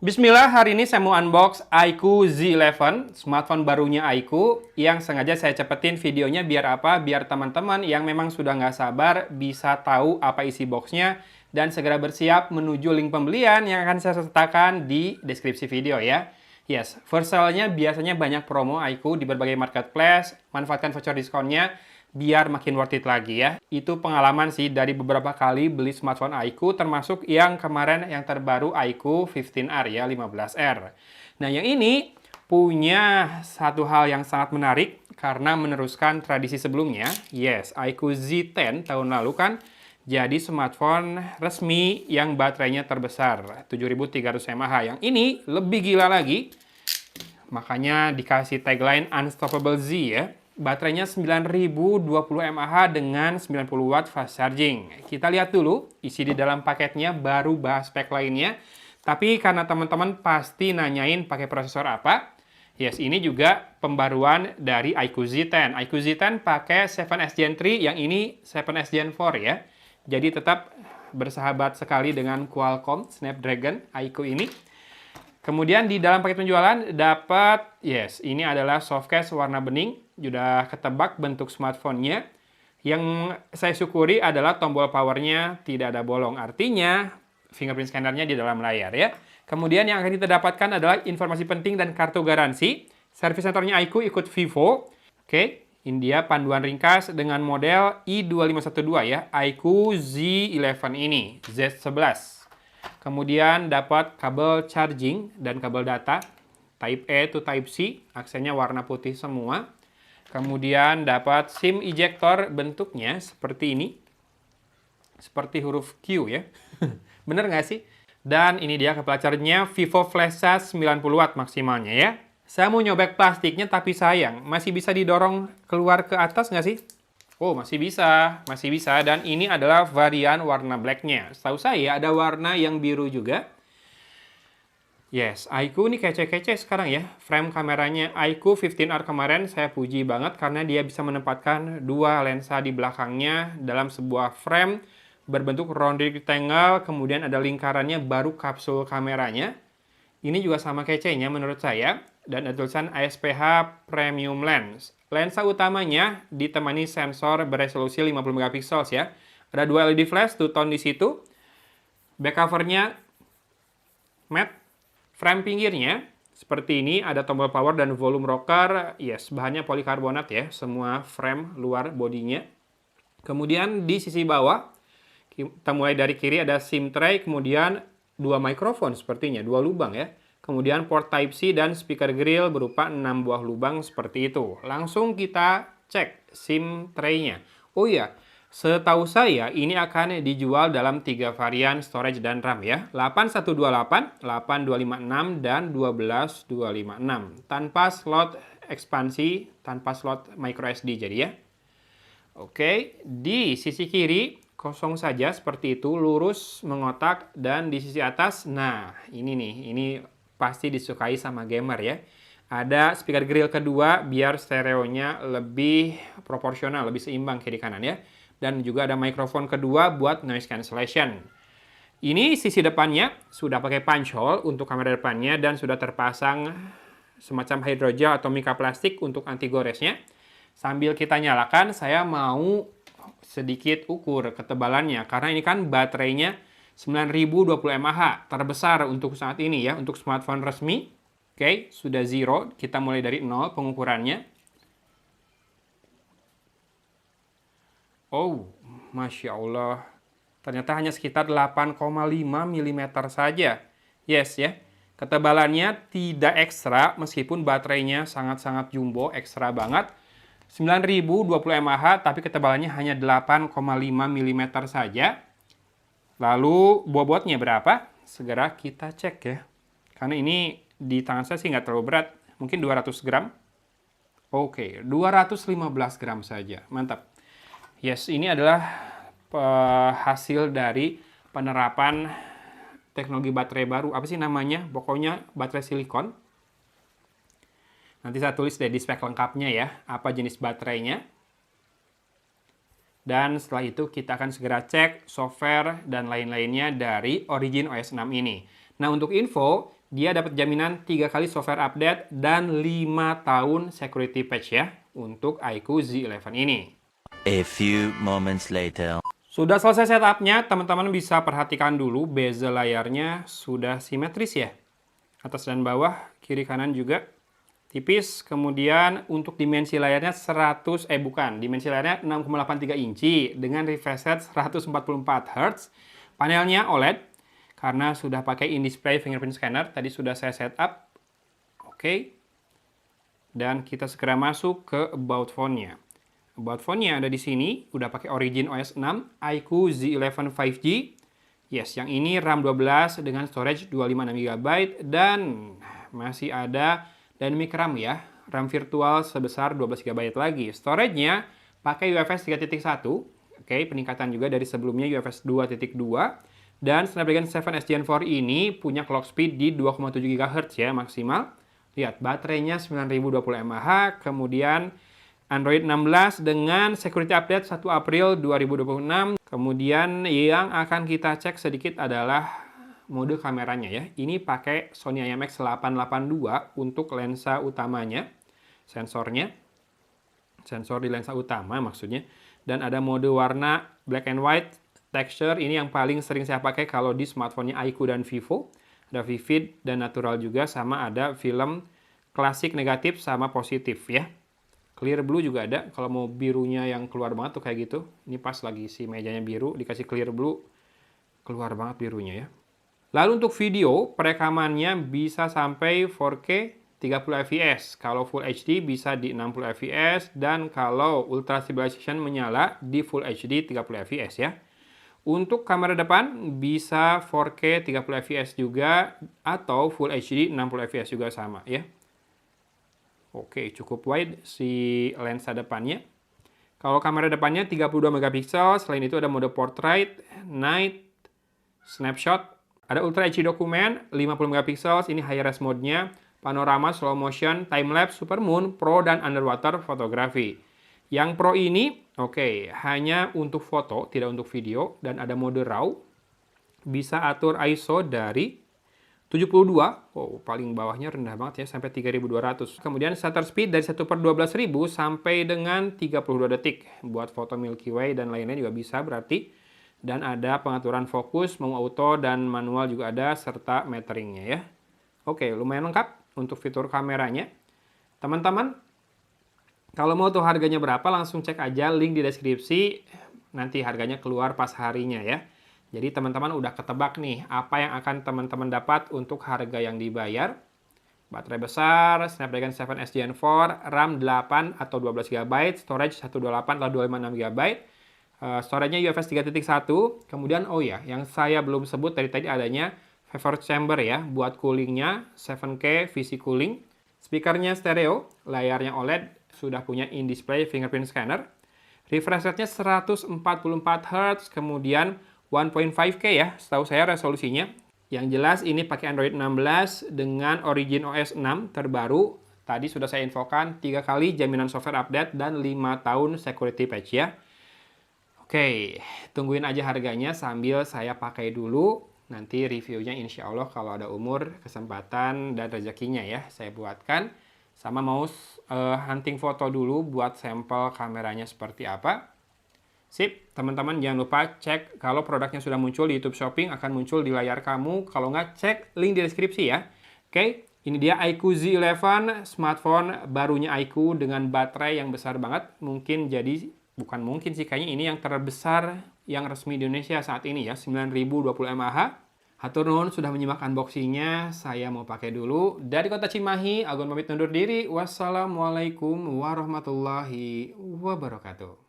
Bismillah, hari ini saya mau unbox iQOO Z11, smartphone barunya iQOO, yang sengaja saya cepetin videonya biar apa? Biar teman-teman yang memang sudah nggak sabar bisa tahu apa isi boxnya dan segera bersiap menuju link pembelian yang akan saya sertakan di deskripsi video ya. Yes, first sale-nya biasanya banyak promo iQOO di berbagai marketplace, manfaatkan voucher diskonnya biar makin worth it lagi ya. Itu pengalaman sih dari beberapa kali beli smartphone iQOO, termasuk yang kemarin yang terbaru iQOO 15R ya, 15R. Nah, yang ini punya satu hal yang sangat menarik karena meneruskan tradisi sebelumnya. Yes, iQOO Z10 tahun lalu kan jadi smartphone resmi yang baterainya terbesar, 7300 mAh. Yang ini lebih gila lagi, makanya dikasih tagline Unstoppable Z ya. Baterainya 9020 mAh dengan 90 watt fast charging. Kita lihat dulu isi di dalam paketnya, baru bahas spek lainnya. Tapi karena teman-teman pasti nanyain pakai prosesor apa, yes, ini juga pembaruan dari iQOO Z10. iQOO Z10 pakai 7S Gen 3, yang ini 7S Gen 4 ya. Jadi tetap bersahabat sekali dengan Qualcomm Snapdragon iQOO ini. Kemudian di dalam paket penjualan dapat, yes, ini adalah softcase warna bening, sudah ketebak bentuk smartphone-nya. Yang saya syukuri adalah tombol powernya tidak ada bolong, artinya fingerprint scanner-nya di dalam layar ya. Kemudian yang akan kita dapatkan adalah informasi penting dan kartu garansi. Service centernya iQOO ikut Vivo. Oke, ini dia panduan ringkas dengan model i2512 ya, iQOO Z11 ini, Z11. Kemudian dapat kabel charging dan kabel data Type A to Type C, aksennya warna putih semua. Kemudian dapat SIM ejector, bentuknya seperti ini, seperti huruf Q ya. Bener nggak sih? Dan ini dia kepala chargernya, Vivo Flash Charge 90 watt maksimalnya ya. Saya mau nyobek plastiknya, tapi sayang, masih bisa didorong keluar ke atas nggak sih? Oh, masih bisa, masih bisa. Dan ini adalah varian warna black-nya. Setahu saya ada warna yang biru juga. Yes, iQOO ini kece-kece sekarang ya. Frame kameranya iQOO 15R kemarin saya puji banget karena dia bisa menempatkan dua lensa di belakangnya dalam sebuah frame berbentuk round rectangle, kemudian ada lingkarannya, baru kapsul kameranya. Ini juga sama kecenya menurut saya, dan ada tulisan ASPH Premium Lens. Lensa utamanya ditemani sensor beresolusi 50 megapiksel ya. Ada dua LED flash, two-tone di situ. Back covernya matte. Frame pinggirnya seperti ini, ada tombol power dan volume rocker. Yes, bahannya polikarbonat ya, semua frame luar bodinya. Kemudian di sisi bawah, kita mulai dari kiri ada SIM tray, kemudian dua mikrofon sepertinya, dua lubang ya. Kemudian port Type-C dan speaker grill berupa 6 buah lubang seperti itu. Langsung kita cek SIM tray-nya. Oh iya, setahu saya ini akan dijual dalam 3 varian storage dan RAM ya. 8128, 8256, dan 12256. Tanpa slot ekspansi, tanpa slot microSD jadi ya. Oke, di sisi kiri kosong saja seperti itu, lurus mengotak, dan di sisi atas, nah ini nih, ini pasti disukai sama gamer ya. Ada speaker grill kedua biar stereonya lebih proporsional, lebih seimbang kiri kanan ya. Dan juga ada mikrofon kedua buat noise cancellation. Ini sisi depannya sudah pakai punch hole untuk kamera depannya dan sudah terpasang semacam hydrogel atau mika plastik untuk anti goresnya. Sambil kita nyalakan, saya mau sedikit ukur ketebalannya karena ini kan baterainya 9020 mAh, terbesar untuk saat ini ya, untuk smartphone resmi. Oke, sudah zero, kita mulai dari 0 pengukurannya. Oh, Masya Allah, ternyata hanya sekitar 8,5 mm saja. Yes ya, ketebalannya tidak ekstra meskipun baterainya sangat-sangat jumbo, ekstra banget. 9020 mAh, tapi ketebalannya hanya 8,5 mm saja. Lalu bobotnya berapa? Segera kita cek ya. Karena ini di tangan saya sih nggak terlalu berat. Mungkin 200 gram. Oke, 215 gram saja. Mantap. Yes, ini adalah hasil dari penerapan teknologi baterai baru. Apa sih namanya? Pokoknya baterai silikon. Nanti saya tulis deh di spek lengkapnya ya, apa jenis baterainya. Dan setelah itu kita akan segera cek software dan lain-lainnya dari Origin OS 6 ini. Nah, untuk info, dia dapat jaminan 3 kali software update dan 5 tahun security patch ya untuk iQOO Z11 ini. A few moments later. Sudah selesai setupnya, teman-teman bisa perhatikan dulu bezel layarnya sudah simetris ya. Atas dan bawah, kiri kanan juga tipis. Kemudian untuk dimensi layarnya dimensi layarnya 6,83 inci dengan refresh rate 144 Hz. Panelnya OLED. Karena sudah pakai in-display fingerprint scanner, tadi sudah saya setup. Oke. Dan kita segera masuk ke About Phone-nya. About Phone-nya ada di sini, udah pakai Origin OS 6, iQOO Z11 5G. Yes, yang ini RAM 12 dengan storage 256GB dan masih ada dynamic RAM ya. RAM virtual sebesar 12GB lagi. Storage-nya pakai UFS 3.1. Oke, peningkatan juga dari sebelumnya UFS 2.2. Dan Snapdragon 7 S Gen 4 ini punya clock speed di 2,7 GHz ya maksimal. Lihat, baterainya 9020 mAh, kemudian Android 16 dengan security update 1 April 2026. Kemudian yang akan kita cek sedikit adalah mode kameranya ya. Ini pakai Sony IMX882 untuk lensa utamanya, sensornya. Sensor di lensa utama maksudnya. Dan ada mode warna black and white. Texture ini yang paling sering saya pakai kalau di smartphone-nya iQOO dan Vivo. Ada vivid dan natural juga, sama ada film klasik negatif sama positif ya. Clear blue juga ada, kalau mau birunya yang keluar banget tuh kayak gitu. Ini pas lagi si mejanya biru, dikasih clear blue, keluar banget birunya ya. Lalu untuk video, perekamannya bisa sampai 4K 30 fps. Kalau Full HD bisa di 60 fps, dan kalau Ultra Stabilization menyala di Full HD 30 fps ya. Untuk kamera depan bisa 4K 30 fps juga atau Full HD 60 fps juga sama ya. Oke, cukup wide si lensa depannya. Kalau kamera depannya 32 megapiksel, selain itu ada mode portrait, night, snapshot, ada Ultra HD dokumen 50 megapiksel, ini high res mode-nya, panorama, slow motion, time lapse, supermoon, pro dan underwater fotografi. Yang Pro ini, oke, hanya untuk foto, tidak untuk video, dan ada mode RAW. Bisa atur ISO dari 72, paling bawahnya rendah banget ya, sampai 3200. Kemudian shutter speed dari 1/12.000 sampai dengan 32 detik. Buat foto Milky Way dan lain-lain juga bisa berarti. Dan ada pengaturan fokus, mau auto dan manual juga ada, serta meteringnya ya. Oke, lumayan lengkap untuk fitur kameranya. Teman-teman, kalau mau tahu harganya berapa, langsung cek aja link di deskripsi. Nanti harganya keluar pas harinya ya. Jadi teman-teman udah ketebak nih, apa yang akan teman-teman dapat untuk harga yang dibayar. Baterai besar, Snapdragon 7 S Gen 4, RAM 8 atau 12GB, storage 128 atau 256GB. Storage-nya UFS 3.1. Kemudian, oh ya, yang saya belum sebut tadi adanya vapor chamber ya, buat coolingnya, 7K VC cooling. Speakernya stereo, layarnya OLED, sudah punya in-display fingerprint scanner. Refresh rate-nya 144 Hz, kemudian 1.5K ya, setahu saya resolusinya. Yang jelas ini pakai Android 16 dengan Origin OS 6 terbaru. Tadi sudah saya infokan 3 kali jaminan software update dan 5 tahun security patch ya. Oke, tungguin aja harganya sambil saya pakai dulu. Nanti reviewnya insya Allah kalau ada umur, kesempatan, dan rezekinya ya, saya buatkan. Sama mau hunting foto dulu buat sampel kameranya seperti apa. Sip, teman-teman jangan lupa cek kalau produknya sudah muncul di YouTube Shopping, akan muncul di layar kamu. Kalau nggak, cek link di deskripsi ya. Oke, ini dia iQOO Z11, smartphone barunya iQOO dengan baterai yang besar banget. Bukan mungkin sih, kayaknya ini yang terbesar yang resmi di Indonesia saat ini ya, 9020 mAh. Hatur nuhun sudah menyimak unboxingnya, saya mau pakai dulu. Dari Kota Cimahi, Agun pamit undur diri. Wassalamualaikum warahmatullahi wabarakatuh.